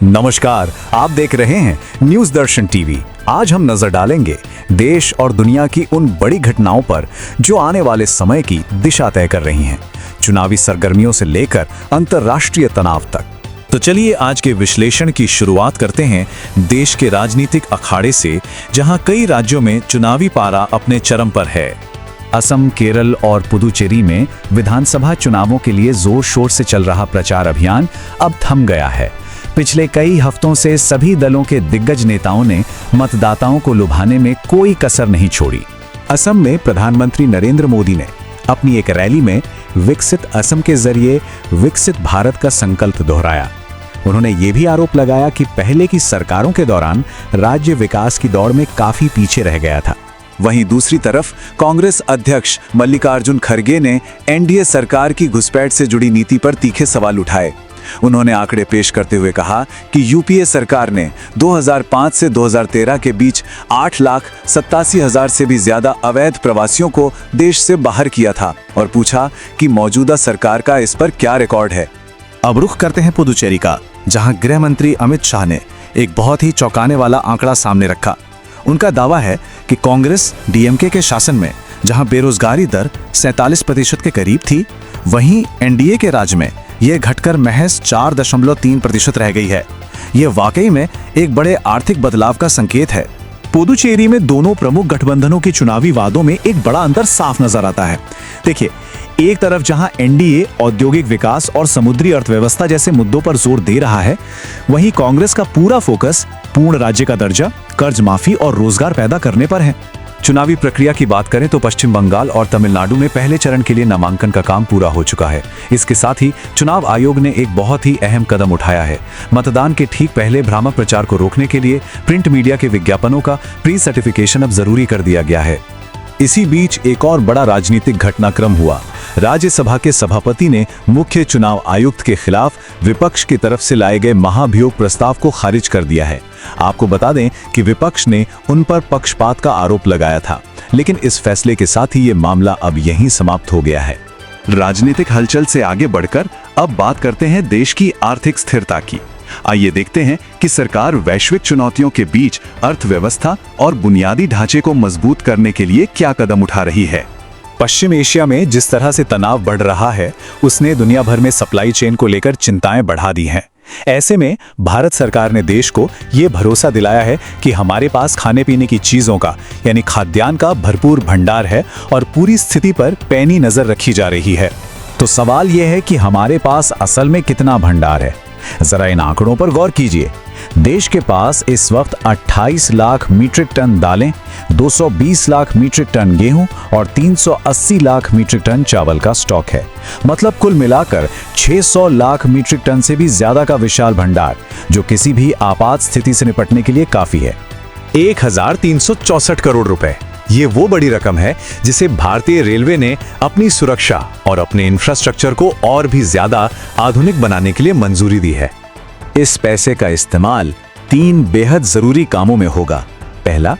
नमस्कार, आप देख रहे हैं न्यूज दर्शन टीवी। आज हम नजर डालेंगे देश और दुनिया की उन बड़ी घटनाओं पर जो आने वाले समय की दिशा तय कर रही हैं, चुनावी सरगर्मियों से लेकर अंतर्राष्ट्रीय तनाव तक। तो चलिए आज के विश्लेषण की शुरुआत करते हैं देश के राजनीतिक अखाड़े से, जहां कई राज्यों में चुनावी पारा अपने चरम पर है। असम, केरल और पुदुचेरी में विधानसभा चुनावों के लिए जोर शोर से चल रहा प्रचार अभियान अब थम गया है। पिछले कई हफ्तों से सभी दलों के दिग्गज नेताओं ने मतदाताओं को लुभाने में कोई कसर नहीं छोड़ी। असम में प्रधानमंत्री नरेंद्र मोदी ने अपनी एक रैली में विकसित असम के जरिए विकसित भारत का संकल्प दोहराया। उन्होंने ये भी आरोप लगाया कि पहले की सरकारों के दौरान राज्य विकास की दौड़ में काफी पीछे रह गया था। वहीं दूसरी तरफ कांग्रेस अध्यक्ष मल्लिकार्जुन खड़गे ने एनडीए सरकार की घुसपैठ से जुड़ी नीति पर तीखे सवाल उठाए। उन्होंने आंकड़े पेश करते हुए कहा कि यूपीए सरकार ने 2005 से 2013 के बीच 8,87,000 से भी ज्यादा अवैध प्रवासियों को देश से बाहर किया था और पूछा कि मौजूदा सरकार का इस पर क्या रिकॉर्ड है। अब रुख करते हैं पुदुचेरी का, जहां गृह मंत्री अमित शाह ने एक बहुत ही चौंकाने वाला आंकड़ा सामने रखा। उनका दावा है कि कांग्रेस डीएमके के शासन में जहां बेरोजगारी दर 47% के करीब थी, वहीं एनडीए के राज में यह घटकर महज 4.3% रह गई है। यह वाकई में एक बड़े आर्थिक बदलाव का संकेत है। पुदुचेरी में दोनों प्रमुख गठबंधनों के चुनावी वादों में एक बड़ा अंतर साफ नजर आता है। देखिए, एक तरफ जहां एनडीए औद्योगिक विकास और समुद्री अर्थव्यवस्था जैसे मुद्दों पर जोर दे रहा है, वहीं कांग्रेस का पूरा फोकस पूर्ण राज्य का दर्जा, कर्ज माफी और रोजगार पैदा करने पर है। चुनावी प्रक्रिया की बात करें तो पश्चिम बंगाल और तमिलनाडु में पहले चरण के लिए नामांकन का काम पूरा हो चुका है। इसके साथ ही चुनाव आयोग ने एक बहुत ही अहम कदम उठाया है। मतदान के ठीक पहले भ्रामक प्रचार को रोकने के लिए प्रिंट मीडिया के विज्ञापनों का प्री सर्टिफिकेशन अब जरूरी कर दिया गया है। इसी बीच एक और बड़ा राजनीतिक घटनाक्रम हुआ। राज्यसभा के सभापति ने मुख्य चुनाव आयुक्त के खिलाफ विपक्ष की तरफ से लाए गए महाभियोग प्रस्ताव को खारिज कर दिया है। आपको बता दें कि विपक्ष ने उन पर पक्षपात का आरोप लगाया था, लेकिन इस फैसले के साथ ही ये मामला अब यहीं समाप्त हो गया है। राजनीतिक हलचल से आगे बढ़कर अब बात करते हैं देश की आर्थिक स्थिरता की। आइए देखते हैं कि सरकार वैश्विक चुनौतियों के बीच अर्थव्यवस्था और बुनियादी ढांचे को मजबूत करने के लिए क्या कदम उठा रही है। पश्चिम एशिया में जिस तरह से तनाव बढ़ रहा है, उसने दुनिया भर में सप्लाई चेन को लेकर चिंताएं बढ़ा दी हैं। ऐसे में भारत सरकार ने देश को ये भरोसा दिलाया है कि हमारे पास खाने पीने की चीजों का यानी खाद्यान्न का भरपूर भंडार है और पूरी स्थिति पर पैनी नजर रखी जा रही है। तो सवाल यह है कि हमारे पास असल में कितना भंडार है। जरा इन आंकड़ों पर गौर कीजिए। देश के पास इस वक्त 28 लाख मीट्रिक टन दालें, 220 लाख मीट्रिक टन गेहूं और 380 लाख मीट्रिक टन चावल का स्टॉक है। मतलब कुल मिलाकर 600 लाख मीट्रिक टन से भी ज्यादा का विशाल भंडार, जो किसी भी आपात स्थिति से निपटने के लिए काफी है। 1364 करोड़ रुपए, ये वो बड़ी रकम है जिसे भारतीय रेलवे ने अपनी सुरक्षा और अपने इंफ्रास्ट्रक्चर को और भी ज्यादा आधुनिक बनाने के लिए मंजूरी दी है। इस पैसे का इस्तेमाल 3 बेहद जरूरी कामों में होगा। पहला,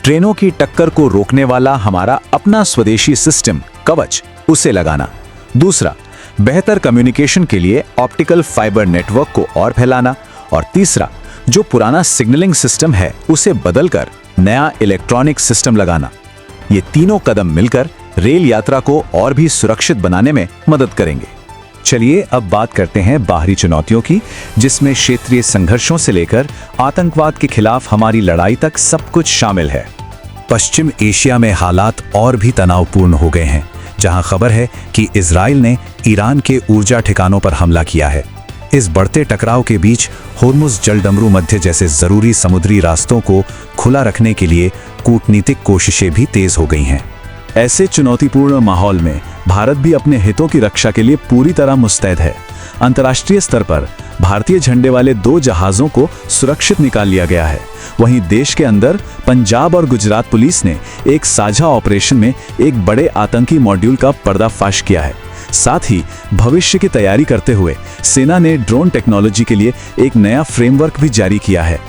ट्रेनों की टक्कर को रोकने वाला हमारा अपना स्वदेशी सिस्टम कवच, उसे लगाना। दूसरा, बेहतर कम्युनिकेशन के लिए ऑप्टिकल फाइबर नेटवर्क को और फैलाना। और तीसरा, जो पुराना सिग्नलिंग सिस्टम है उसे बदलकर नया इलेक्ट्रॉनिक सिस्टम लगाना। ये तीनों कदम मिलकर रेल यात्रा को और भी सुरक्षित बनाने में मदद करेंगे। चलिए अब बात करते हैं बाहरी चुनौतियों की, जिसमें क्षेत्रीय संघर्षों से लेकर आतंकवाद के खिलाफ हमारी लड़ाई तक सब कुछ शामिल है। पश्चिम एशिया में हालात और भी तनावपूर्ण हो गए हैं, जहां खबर है कि इजराइल ने ईरान के ऊर्जा ठिकानों पर हमला किया है। इस बढ़ते टकराव के बीच होर्मुज जलडमरू मध्य जैसे जरूरी समुद्री रास्तों को खुला रखने के लिए कूटनीतिक कोशिशें भी तेज हो गई हैं। ऐसे चुनौतीपूर्ण माहौल में भारत भी अपने हितों की रक्षा के लिए पूरी तरह मुस्तैद है। अंतर्राष्ट्रीय स्तर पर भारतीय झंडे वाले 2 जहाजों को सुरक्षित निकाल लिया गया है। वहीं देश के अंदर पंजाब और गुजरात पुलिस ने एक साझा ऑपरेशन में एक बड़े आतंकी मॉड्यूल का पर्दाफाश किया है। साथ ही भविष्य की तैयारी करते हुए सेना ने ड्रोन टेक्नोलॉजी के लिए एक नया फ्रेमवर्क भी जारी किया है।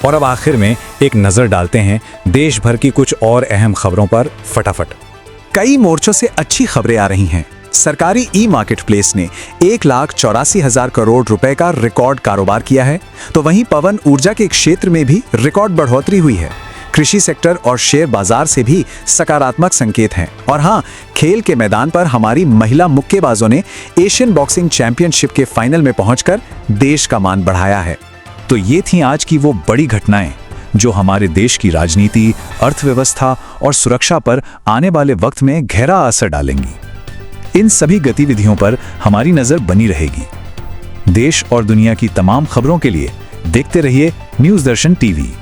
और अब आखिर में एक नजर डालते हैं देश भर की कुछ और अहम खबरों पर फटाफट। कई मोर्चों से अच्छी खबरें आ रही हैं। सरकारी ई मार्केटप्लेस ने 1,84,000 करोड़ रुपए का रिकॉर्ड कारोबार किया है, तो वहीं पवन ऊर्जा के क्षेत्र में भी रिकॉर्ड बढ़ोतरी हुई है। कृषि सेक्टर और शेयर बाजार से भी सकारात्मक संकेत हैं। और हाँ, खेल के मैदान पर हमारी महिला मुक्केबाजों ने एशियन बॉक्सिंग चैंपियनशिप के फाइनल में पहुंचकर देश का मान बढ़ाया है। तो ये थी आज की वो बड़ी घटनाएं जो हमारे देश की राजनीति, अर्थव्यवस्था और सुरक्षा पर आने वाले वक्त में गहरा असर डालेंगी। इन सभी गतिविधियों पर हमारी नजर बनी रहेगी। देश और दुनिया की तमाम खबरों के लिए देखते रहिए न्यूज़ दर्शन टीवी।